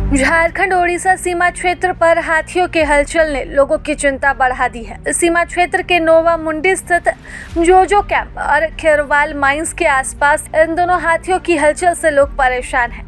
झारखंड ओडिशा सीमा क्षेत्र पर हाथियों के हलचल ने लोगों की चिंता बढ़ा दी है। सीमा क्षेत्र के नोवा मुंडी स्थित जोजो कैंप और खेरवाल माइंस के आसपास इन दोनों हाथियों की हलचल से लोग परेशान हैं।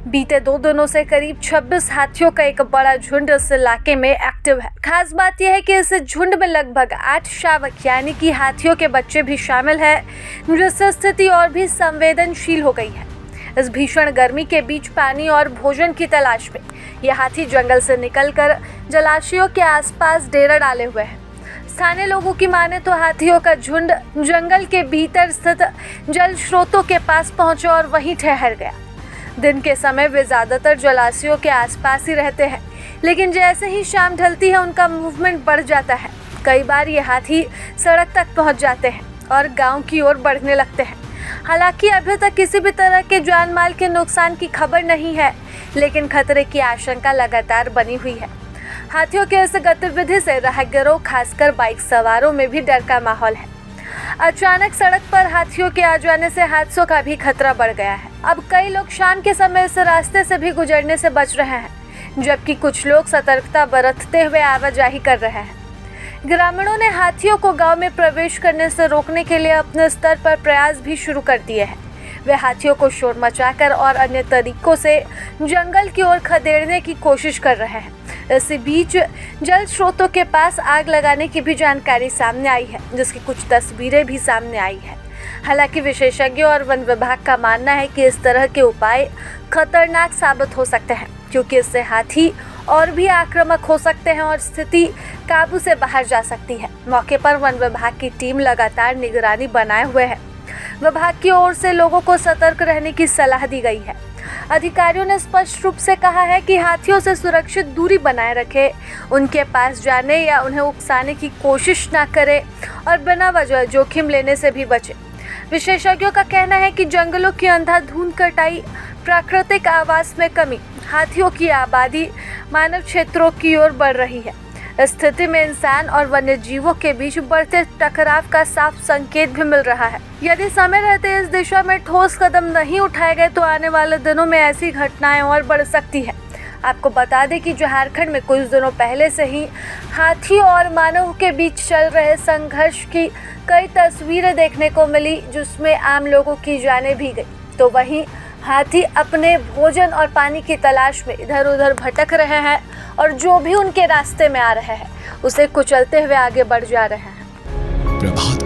बीते 2 दिनों से करीब 26 हाथियों का एक बड़ा झुंड इस इलाके में एक्टिव है। खास बात यह है कि इस झुंड में लगभग 8 शावक यानी कि हाथियों के बच्चे भी शामिल है, जिससे स्थिति और भी संवेदनशील हो गई है। इस भीषण गर्मी के बीच पानी और भोजन की तलाश में ये हाथी जंगल से निकलकर जलाशयों के आसपास डेरा डाले हुए हैं। स्थानीय लोगों की माने तो हाथियों का झुंड जंगल के भीतर स्थित जल स्रोतों के पास पहुंचा और वहीं ठहर गया। दिन के समय वे ज्यादातर जलाशयों के आसपास ही रहते हैं, लेकिन जैसे ही शाम ढलती है उनका मूवमेंट बढ़ जाता है। कई बार ये हाथी सड़क तक पहुंच जाते हैं और गांव की ओर बढ़ने लगते हैं। हालांकि अभी तक किसी भी तरह के जान माल के नुकसान की खबर नहीं है, लेकिन खतरे की आशंका लगातार बनी हुई है। हाथियों के इस गतिविधि से राहगीरों खासकर बाइक सवारों में भी डर का माहौल है। अचानक सड़क पर हाथियों के आ जाने से हादसों का भी खतरा बढ़ गया है। अब कई लोग शाम के समय इस रास्ते से भी गुजरने से बच रहे हैं, जबकि कुछ लोग सतर्कता बरतते हुए आवाजाही कर रहे हैं। ग्रामीणों ने हाथियों को गांव में प्रवेश करने से रोकने के लिए अपने स्तर पर प्रयास भी शुरू कर दिए हैं। वे हाथियों को शोर मचाकर और अन्य तरीकों से जंगल की ओर खदेड़ने की कोशिश कर रहे हैं। इसी बीच जल स्रोतों के पास आग लगाने की भी जानकारी सामने आई है, जिसकी कुछ तस्वीरें भी सामने आई है। हालांकि विशेषज्ञों और वन विभाग का मानना है कि इस तरह के उपाय खतरनाक साबित हो सकते हैं, क्योंकि इससे हाथी और भी आक्रामक हो सकते हैं और स्थिति काबू से बाहर जा सकती है। मौके पर वन विभाग की टीम लगातार निगरानी बनाए हुए है। विभाग की ओर से लोगों को सतर्क रहने की सलाह दी गई है। अधिकारियों ने स्पष्ट रूप से कहा है कि हाथियों से सुरक्षित दूरी बनाए रखें, उनके पास जाने या उन्हें उकसाने की कोशिश न करें और बिना वजह जोखिम लेने से भी बचें। विशेषज्ञों का कहना है कि जंगलों की अंधाधुंध कटाई, प्राकृतिक आवास में कमी, हाथियों की आबादी मानव क्षेत्रों की ओर बढ़ रही है। इस स्थिति में इंसान और वन्य जीवों के बीच बढ़ते टकराव का साफ संकेत भी मिल रहा है। यदि समय रहते इस दिशा में ठोस कदम नहीं उठाए गए तो आने वाले दिनों में ऐसी घटनाएं और बढ़ सकती है। आपको बता दें कि झारखंड में कुछ दिनों पहले से ही हाथियों और मानव के बीच चल रहे संघर्ष की कई तस्वीरें देखने को मिली, जिसमें आम लोगों की जानें भी गई। तो वहीं हाथी अपने भोजन और पानी की तलाश में इधर उधर भटक रहे हैं और जो भी उनके रास्ते में आ रहे हैं उसे कुचलते हुए आगे बढ़ जा रहे हैं। प्रभात